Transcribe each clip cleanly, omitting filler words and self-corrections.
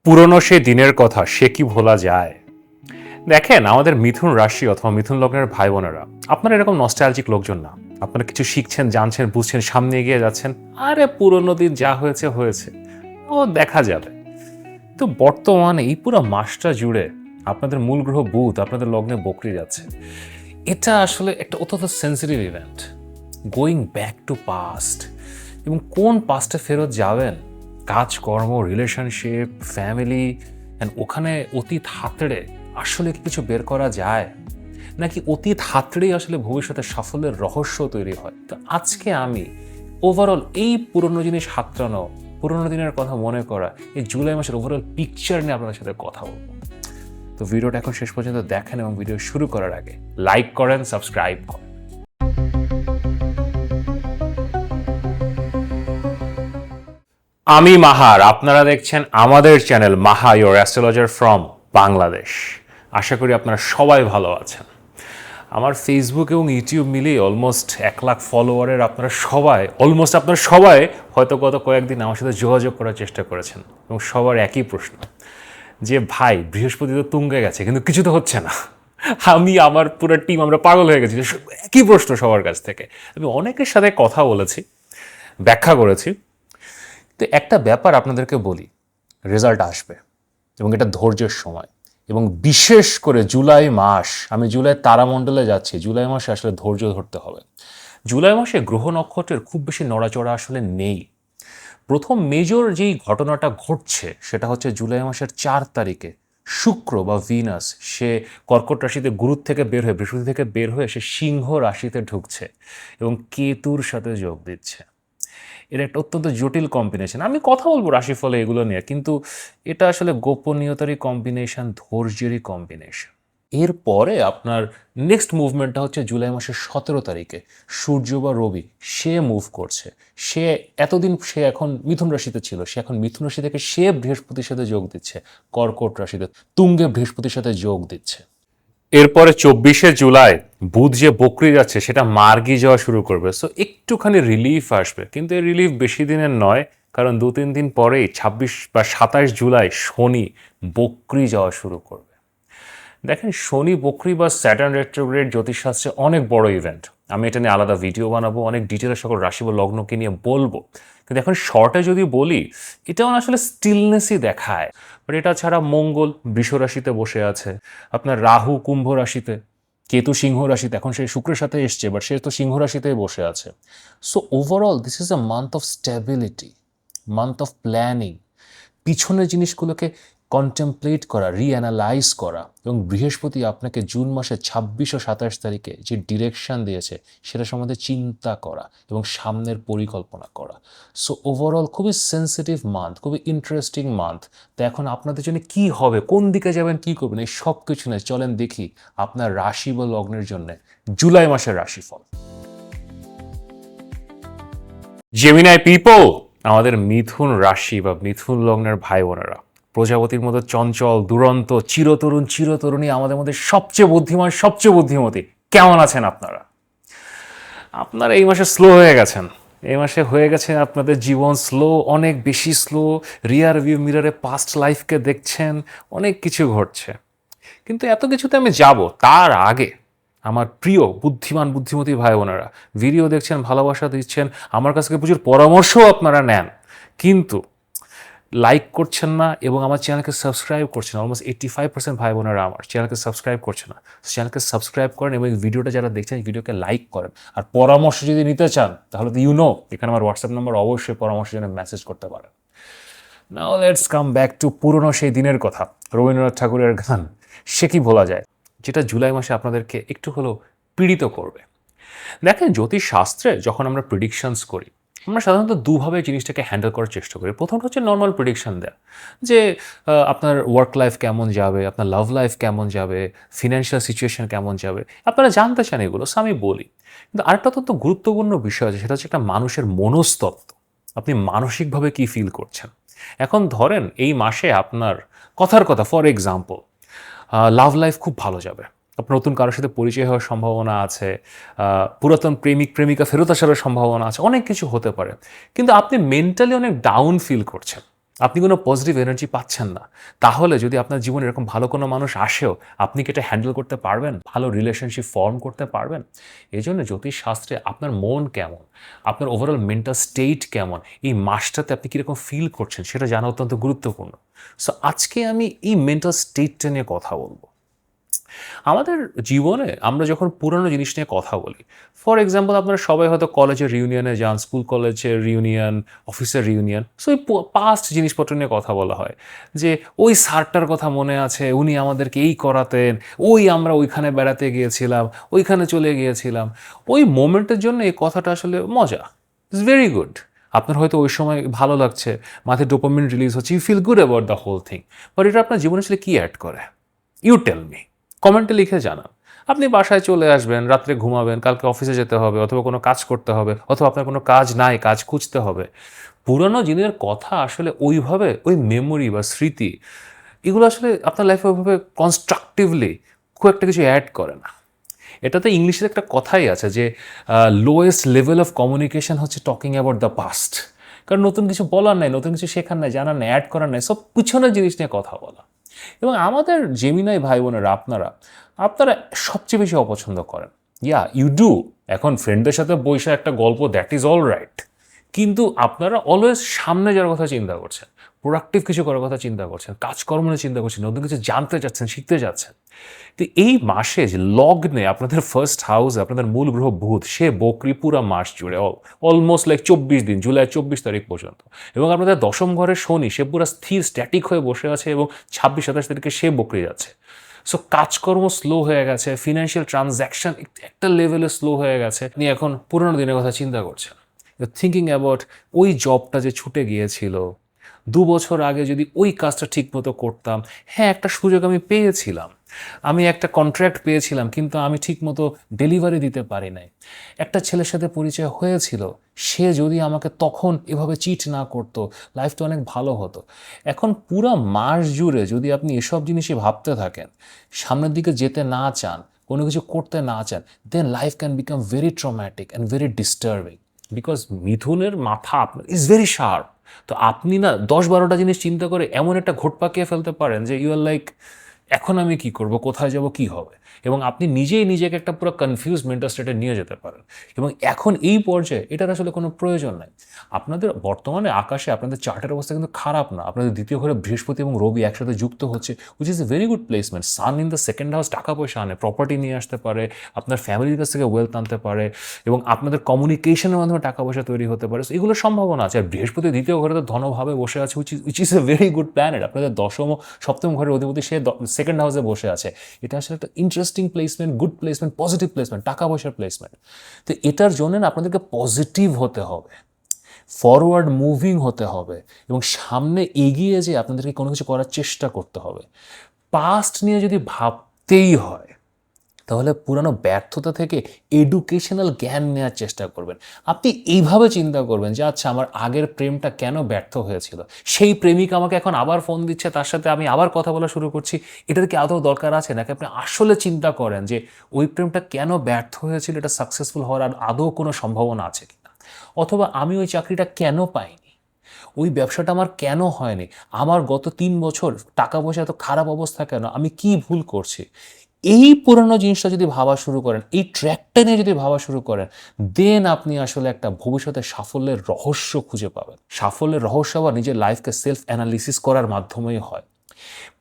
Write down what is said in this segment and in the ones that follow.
পুরনো সেই দিনের কথা সে কি ভোলা যায়। দেখেন, আমাদের মিথুন রাশি অথবা মিথুন লগ্নের ভাই বোনেরা, আপনারা এরকম নস্টালজিক লোকজন না। আপনারা কিছু শিখছেন, জানছেন, বুঝছেন, সামনে এগিয়ে যাচ্ছেন। আরে পুরনো দিন যা হয়েছে হয়েছে, ও দেখা যাবে। তো বর্তমানে এই পুরো মাসটা জুড়ে আপনাদের মূল গ্রহ বুধ আপনাদের লগ্নে বকরি যাচ্ছে। এটা আসলে একটা অত্যন্ত sensitive event, going back to past. এবং কোন পাস্টে ফেরত যাবেন, কাজকর্ম, রিলেশনশিপ, ফ্যামিলি, অ্যান্ড ওখানে অতীত হাতড়ে আসলে কি কিছু বের করা যায়, নাকি অতীত হাতড়েই আসলে ভবিষ্যতে সাফল্যের রহস্য তৈরি হয়। তো আজকে আমি ওভারঅল এই পুরনো জিনিস হাতড়ানো, পুরনো দিনের কথা মনে করা, এই জুলাই মাসের ওভারঅল পিকচার নিয়ে আপনাদের সাথে কথা বলবো। তো ভিডিওটা এখন শেষ পর্যন্ত দেখেন এবং ভিডিও শুরু করার আগে লাইক করেন, সাবস্ক্রাইব করেন। আমি মাহার, আপনারা দেখছেন আমাদের channel Maha your astrologer from Bangladesh. আশা করি আপনারা সবাই ভালো আছেন। আমার ফেসবুক এবং ইউটিউব মিলিয়ে অলমোস্ট 1,00,000 ফলোয়ারের আপনারা সবাই হয়তো গত কয়েকদিন আমার সাথে যোগাযোগ করার চেষ্টা করেছেন এবং সবার একই প্রশ্ন যে ভাই, বৃহস্পতি তো তুঙ্গে গেছে কিন্তু কিছু তো হচ্ছে না। আমি, আমার পুরো টিম, আমরা পাগল হয়ে গেছি। একই প্রশ্ন সবার কাছ থেকে। আমি অনেকের সাথে কথা বলেছি, ব্যাখ্যা করেছি। তো একটা ব্যাপার আপনাদেরকে বলি, রেজাল্ট আসবে এবং এটা ধৈর্যের সময়। এবং বিশেষ করে জুলাই মাস, আমি জুলাই তারামণ্ডলে যাচ্ছি, জুলাই মাসে আসলে ধৈর্য ধরতে হবে। জুলাই মাসে গ্রহ নক্ষত্রের খুব বেশি নড়াচড়া আসলে নেই। প্রথম মেজর যেই ঘটনাটা ঘটছে সেটা হচ্ছে জুলাই মাসের 4 তারিখে শুক্র বা ভিনাস সে কর্কট রাশিতে গুরুর থেকে বের হয়ে, বৃহস্পতি থেকে বের হয়ে সে সিংহ রাশিতে ঢুকছে এবং কেতুর সাথে যোগ দিচ্ছে। এটা একটা অত্যন্ত জটিল কম্বিনেশন। আমি কথা বলবো রাশিফলে এগুলো নিয়ে, কিন্তু এটা আসলে গোপনীয়তারই কম্বিনেশন, ধৈর্যেরই কম্বিনেশন। এরপরে আপনার নেক্সট মুভমেন্টটা হচ্ছে জুলাই মাসের 17 তারিখে সূর্য বা রবি সে মুভ করছে। সে এতদিন সে এখন মিথুন রাশিতে ছিল, সে এখন মিথুন রাশি থেকে সে বৃহস্পতির সাথে যোগ দিচ্ছে, কর্কট রাশিতে তুঙ্গে বৃহস্পতির সাথে যোগ দিচ্ছে। এরপরে 24শে জুলাই বুধ যে বকরি যাচ্ছে সেটা মার্গি যাওয়া শুরু করবে। সো একটুখানি রিলিফ আসবে, কিন্তু এই রিলিফ বেশি দিনের নয়, কারণ 2-3 দিন পরেই 26 বা 27 জুলাই শনি বকরি যাওয়া শুরু করবে। দেখেন, শনি বকরি বা স্যাটার্ন রেট্রোগ্রেড জ্যোতিষশাস্ত্রে অনেক বড় ইভেন্ট। আমি এটা নিয়ে আলাদা ভিডিও বানাবো, অনেক ডিটেলে সকল রাশি বা লগ্নকে নিয়ে বলবো। কিন্তু এখন শর্টে যদি বলি, এটাও আসলে স্টিলনেসই দেখায়। বাট এটা ছাড়া মঙ্গল বৃষ রাশিতে বসে আছে, আপনার রাহু কুম্ভ রাশিতে, কেতু সিংহ রাশিতে, এখন সে শুক্রের সাথে এসছে, বাট সে তো সিংহ রাশিতেই বসে আছে। So overall this is a month of stability, month of planning, পিছনের জিনিসগুলোকে কন্টেমপ্লেট করা, রিঅ্যানালাইজ করা। এবং বৃহস্পতি আপনাকে জুন মাসে 26 ও 27 তারিখে যে ডিরেকশন দিয়েছে সেটা সম্বন্ধে চিন্তা করা এবং সামনের পরিকল্পনা করা। সো ওভারঅল খুবই সেন্সিটিভ মান্থ, খুবই ইন্টারেস্টিং মান্থ। তো এখন আপনাদের জন্য কি হবে, কোন দিকে যাবেন, কি করবেন, এই সব কিছু নিয়ে চলেন দেখি আপনার রাশি বা লগ্নের জন্য জুলাই মাসের রাশিফল। জেমিনাই পিপল, আমাদের মিথুন রাশি বা মিথুন লগ্নের ভাই বোনেরা, প্রজাপতির মতো চঞ্চল, দুরন্ত, চিরতরুণী, আমাদের মধ্যে সবচেয়ে বুদ্ধিমান, সবচেয়ে বুদ্ধিমতী। কেমন আছেন আপনারা? আপনারা এই মাসে স্লো হয়ে গেছেন। এই মাসে হয়ে গেছে আপনাদের জীবন স্লো, অনেক বেশি স্লো। রিয়ার ভিউ মিররে পাস্ট লাইফকে দেখছেন, অনেক কিছু ঘটছে। কিন্তু এত কিছুতে আমি যাব তার আগে আমার প্রিয় বুদ্ধিমান বুদ্ধিমতী ভাই বোনেরা, ভিডিও দেখছেন, ভালোবাসা দিচ্ছেন, আমার কাছ থেকে প্রচুর পরামর্শও আপনারা নেন, কিন্তু লাইক করছেন না এবং আমার চ্যানেলকে সাবস্ক্রাইব করছেন। অলমোস্ট 85% ভাই বোনেরা আমার চ্যানেলকে সাবস্ক্রাইব করছে না। চ্যানেলকে সাবস্ক্রাইব করেন এবং ভিডিওটা যারা দেখছেন ভিডিওকে লাইক করেন। আর পরামর্শ যদি নিতে চান তাহলে তো এখানে আমার হোয়াটসঅ্যাপ নাম্বার, অবশ্যই পরামর্শের জন্য মেসেজ করতে পারেন। Now let's come back to পুরনো সেই দিনের কথা, রবীন্দ্রনাথ ঠাকুরের গান সে কি ভোলা যায়, যেটা জুলাই মাসে আপনাদেরকে একটু হলেও পীড়িত করবে। দেখেন, জ্যোতিষশাস্ত্রে যখন আমরা প্রিডিকশনস করি, আমরা সাধারণত দুভাবে জিনিসটাকে হ্যান্ডেল করার চেষ্টা করি। প্রথমটা হচ্ছে নর্মাল প্রিডিকশন দেওয়া, যে আপনার ওয়ার্ক লাইফ কেমন যাবে, আপনার লাভ লাইফ কেমন যাবে, ফিনান্সিয়াল সিচুয়েশন কেমন যাবে, আপনারা জানতে চান এগুলো, সো আমি বলি। কিন্তু আরেকটা অত্যন্ত গুরুত্বপূর্ণ বিষয় আছে, সেটা হচ্ছে একটা মানুষের মনস্তত্ত্ব। আপনি মানসিকভাবে কি ফিল করছেন। এখন ধরেন এই মাসে আপনার কথার কথা, ফর এক্সাম্পল, লাভ লাইফ খুব ভালো যাবে, আপনার নতুন কারোর সাথে পরিচয় হওয়ার সম্ভাবনা আছে, পুরাতন প্রেমিক প্রেমিকা ফেরত আসার সম্ভাবনা আছে, অনেক কিছু হতে পারে। কিন্তু আপনি মেন্টালি অনেক ডাউন ফিল করছেন, আপনি কোনো পজিটিভ এনার্জি পাচ্ছেন না, তাহলে যদি আপনার জীবনে এরকম ভালো কোনো মানুষ আসেও আপনি কি এটা হ্যান্ডেল করতে পারবেন? ভালো রিলেশনশিপ ফর্ম করতে পারবেন? এই জন্য জ্যোতিষশাস্ত্রে আপনার মন কেমন, আপনার ওভারঅল মেন্টাল স্টেট কেমন, এই মাসটাতে আপনি কীরকম ফিল করছেন সেটা জানা অত্যন্ত গুরুত্বপূর্ণ। সো আজকে আমি এই মেন্টাল স্টেটটা নিয়ে কথা বলবো। আমাদের জীবনে আমরা যখন পুরনো জিনিস নিয়ে কথা বলি, ফর এক্সাম্পল আপনারা সবাই হয়তো কলেজের রিউনিয়নে যান, স্কুল কলেজের রিউনিয়ন, অফিসের রিউনিয়ন, সো এই পাস্ট জিনিসপত্র নিয়ে কথা বলা হয় যে ওই স্যারটার কথা মনে আছে, উনি আমাদেরকে এই করাতেন, ওই আমরা ওইখানে বেড়াতে গিয়েছিলাম, ওইখানে চলে গিয়েছিলাম। ওই মোমেন্টের জন্য এই কথাটা আসলে মজা, ইটস ভেরি গুড। আপনার হয়তো ওই সময় ভালো লাগছে, মাথায় ডোপামিন রিলিজ হচ্ছে, you feel good about the whole thing, but এটা আপনার জীবনে আসলে কী অ্যাড করে? ইউ টেল মি, কমেন্টে লিখে জানান। আপনি বাসায় চলে আসবেন, রাত্রে ঘুমাবেন, কালকে অফিসে যেতে হবে, অথবা কোনো কাজ করতে হবে, অথবা আপনার কোনো কাজ নাই, কাজ খুঁজতে হবে। পুরনো দিনের কথা আসলে ওইভাবে ওই মেমোরি বা স্মৃতি এগুলো আসলে আপনার লাইফে ওইভাবে কনস্ট্রাকটিভলি খুব একটা কিছু অ্যাড করে না। এটাতে ইংলিশের একটা কথাই আছে যে লোয়েস্ট লেভেল অফ কমিউনিকেশন হচ্ছে টকিং অ্যাবাউট দ্য পাস্ট। কারণ নতুন কিছু বলার নাই, নতুন কিছু শেখার নাই, জানার নাই, অ্যাড করার নাই, সব পিছনের জিনিস নিয়ে কথা বলা। এবং আমাদের জেমিনাই ভাই বোনেরা আপনারা সবচেয়ে বেশি অপছন্দ করেন, ইয়া ইউ ডু, এখন ফ্রেন্ডদের সাথে বসে একটা গল্প, দ্যাট ইজ অল রাইট, কিন্তু আপনারা অলওয়েজ সামনে যাওয়ার কথা চিন্তা করছেন, প্রোডাক্টিভ কিছু করার কথা চিন্তা করছেন, কাজকর্ম নিয়ে চিন্তা করছেন, নতুন কিছু জানতে যাচ্ছেন, শিখতে যাচ্ছেন। তো এই মাসে যে লগ্নে আপনাদের ফার্স্ট হাউসে আপনাদের মূল গ্রহ বুধ, সে বকরি পুরা মাস জুড়ে অলমোস্ট লাইক 24 দিন, জুলাই 24 তারিখ পর্যন্ত, এবং আপনাদের দশম ঘরের শনি, সে পুরো স্থির স্ট্যাটিক হয়ে বসে আছে, এবং 26-27 তারিখে সে বকরি যাচ্ছে। সো কাজকর্ম স্লো হয়ে গেছে, ফিনান্সিয়াল ট্রানজ্যাকশন একটা লেভেলে স্লো হয়ে গেছে। আপনি এখন পুরোনো দিনের কথা চিন্তা করছেন, থিঙ্কিং অ্যাবাউট ওই জবটা যে ছুটে গিয়েছিল 2 বছর আগে, যদি ওই কাজটা ঠিকমতো করতাম, হ্যাঁ একটা সুযোগ আমি পেয়েছিলাম, আমি একটা কন্ট্রাক্ট পেয়েছিলাম, কিন্তু আমি ঠিকমতো ডেলিভারি দিতে পারি নাই। একটা ছেলের সাথে পরিচয় হয়েছিল, সে যদি আমাকে তখন এভাবে চিট না করতো, লাইফটা অনেক ভালো হতো। এখন পুরো মাস জুড়ে যদি আপনি এসব জিনিসই ভাবতে থাকেন, সামনের দিকে যেতে না চান, কোনো কিছু করতে না চান, then life can become very traumatic and very disturbing, because মিথুনের মাথা আপনার ইজ ভেরি শার্প। তো আপনি না 10-12টা জিনিস চিন্তা করে এমন একটা ঘোট পাকিয়ে ফেলতে পারেন যে ইউ আর লাইক, এখন আমি কি করব, কোথায় যাব, কি হবে, এবং আপনি নিজেই নিজেকে একটা পুরো কনফিউজ মেন্টাল স্টেটে নিয়ে যেতে পারেন। এবং এখন এই পর্যায়ে এটার আসলে কোনো প্রয়োজন নাই। আপনাদের বর্তমানে আকাশে আপনাদের চার্টের অবস্থা কিন্তু খারাপ না, আপনাদের দ্বিতীয় ঘরে বৃহস্পতি এবং রবি একসাথে যুক্ত হচ্ছে, which is a very good placement. Sun in the second house টাকা পয়সা আনে, প্রপার্টি নিয়ে আসতে পারে, আপনার ফ্যামিলির কাছ থেকে ওয়েলথ আনতে পারে, এবং আপনাদের কমিউনিকেশনের মাধ্যমে টাকা পয়সা তৈরি হতে পারে। এগুলোর সম্ভাবনা আছে। আর বৃহস্পতি দ্বিতীয় ঘরে তো ধনভাবে বসে আছে, which is a very good planet. আপনাদের দশম ও সপ্তম ঘরের অধিপতি সে সেকেন্ড হাউসে বসে আছে। এটা আসলে একটা interesting placement, good placement, positive placement, টাকা পয়সার প্লেসমেন্ট। তো এটার জন্য না আপনাদেরকে পজিটিভ হতে হবে, ফরওয়ার্ড মুভিং হতে হবে, এবং সামনে এগিয়ে যে আপনাদেরকে কোনো কিছু করার চেষ্টা করতে হবে। পাস্ট নিয়ে যদি ভাবতেই হয়, তাহলে পুরানো ব্যর্থতা থেকে এডুকেশনাল জ্ঞান নেওয়ার চেষ্টা করবেন। আপনি এইভাবে চিন্তা করবেন যে আচ্ছা, আমার আগের প্রেমটা কেন ব্যর্থ হয়েছিল, সেই প্রেমিক আমাকে এখন আবার ফোন দিচ্ছে, তার সাথে আমি আবার কথা বলা শুরু করছি, এটার কি আদৌ দরকার আছে? নাকি আপনি আসলে চিন্তা করেন যে ওই প্রেমটা কেন ব্যর্থ হয়েছিল, এটা সাকসেসফুল হওয়ার আর আদৌ কোনো সম্ভাবনা আছে কিনা, অথবা আমি ওই চাকরিটা কেন পাইনি, ওই ব্যবসাটা আমার কেন হয়নি, আমার গত 3 বছর টাকা পয়সা এত খারাপ অবস্থা কেন, আমি কি ভুল করছি। এই পুরানো জিনিসটা যদি ভাবা শুরু করেন, এই ট্র্যাকটা নিয়ে যদি ভাবা শুরু করেন, দেন আপনি আসলে একটা ভবিষ্যতে সাফল্যের রহস্য খুঁজে পাবেন। সাফল্যের রহস্য আবার নিজের লাইফকে সেলফ অ্যানালিসিস করার মাধ্যমেই হয়।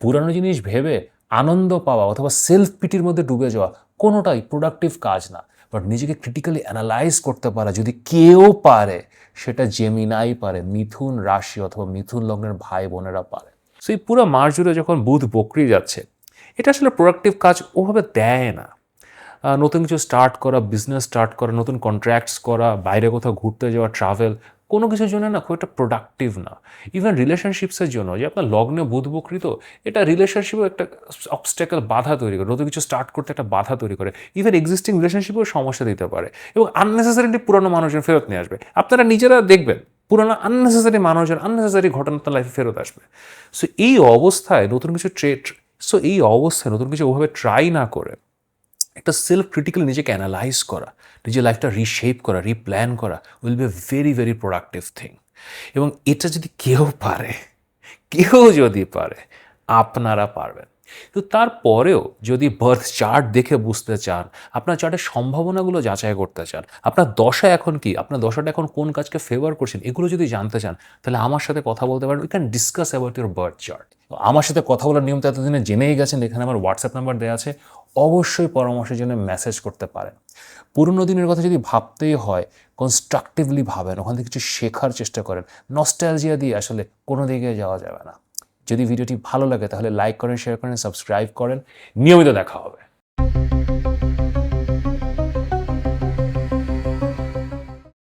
পুরানো জিনিস ভেবে আনন্দ পাওয়া অথবা সেলফ পিটির মধ্যে ডুবে যাওয়া কোনোটাই প্রোডাক্টিভ কাজ না। বাট নিজেকে ক্রিটিক্যালি অ্যানালাইজ করতে পারা যদি কেউ পারে, সেটা জেমিনাই পারে, মিথুন রাশি অথবা মিথুন লগ্নের ভাই বোনেরা পারে। সো এই পুরো মাস জুড়ে যখন বুধ বকরি যাচ্ছে, এটা আসলে প্রোডাক্টিভ কাজ ওভাবে দেয় না। নতুন কিছু স্টার্ট করা, বিজনেস স্টার্ট করা, নতুন কন্ট্রাক্টস করা, বাইরে কোথাও ঘুরতে যাওয়া, ট্রাভেল, কোনো কিছুর জন্য না খুব একটা প্রোডাক্টিভ না। ইভেন রিলেশনশিপসের জন্য, যে আপনার লগ্নে বুধ বকরি, তো এটা রিলেশনশিপও একটা অবস্ট্যাকল, বাধা তৈরি করে, নতুন কিছু স্টার্ট করতে একটা বাধা তৈরি করে, ইভেন এক্সিস্টিং রিলেশনশিপেও সমস্যা দিতে পারে, এবং আননেসেসারিলি পুরনো মানুষজন ফেরত নিয়ে আসবে। আপনারা নিজেরা দেখবেন পুরোনো আননেসেসারি মানুষজন, আননেসেসারি ঘটনা তার লাইফে ফেরত আসবে। সো এই অবস্থায় নতুন কিছু নতুন কিছু ওভাবে ট্রাই না করে একটা সেলফ ক্রিটিক্যালি নিজেকে অ্যানালাইজ করা, নিজের লাইফটা রিশেপ করা, রিপ্ল্যান করা will B a very very productive thing. এবং এটা যদি কেউ পারে, কেউ যদি পারে আপনারা পারবেন। তো তারপরেও যদি বার্থ চার্ট দেখে বুঝতে চান, আপনার চার্টের সম্ভাবনাগুলো যাচাই করতে চান, আপনার দশা এখন কি, আপনার দশাটা এখন কোন কাজকে ফেভার করছেন, এগুলো যদি জানতে চান, তাহলে আমার সাথে কথা বলতে পারেন। We can discuss about your birth chart. আমার সাথে কথা বলার নিয়ম তো এতদিনে জেনেই গেছেন, এখানে আমার হোয়াটসঅ্যাপ নাম্বার দেওয়া আছে, অবশ্যই পরামর্শের জন্য মেসেজ করতে পারেন। পুরনো দিনের কথা যদি ভাবতেই হয়, কনস্ট্রাকটিভলি ভাবেন, ওখান থেকে কিছু শেখার চেষ্টা করেন। নস্টালজিয়া দিয়ে আসলে কোনো দিকে যাওয়া যাবে না। যদি ভিডিওটি ভালো লাগে তাহলে লাইক করেন, শেয়ার করেন, সাবস্ক্রাইব করেন। নিয়মিত দেখা হবে।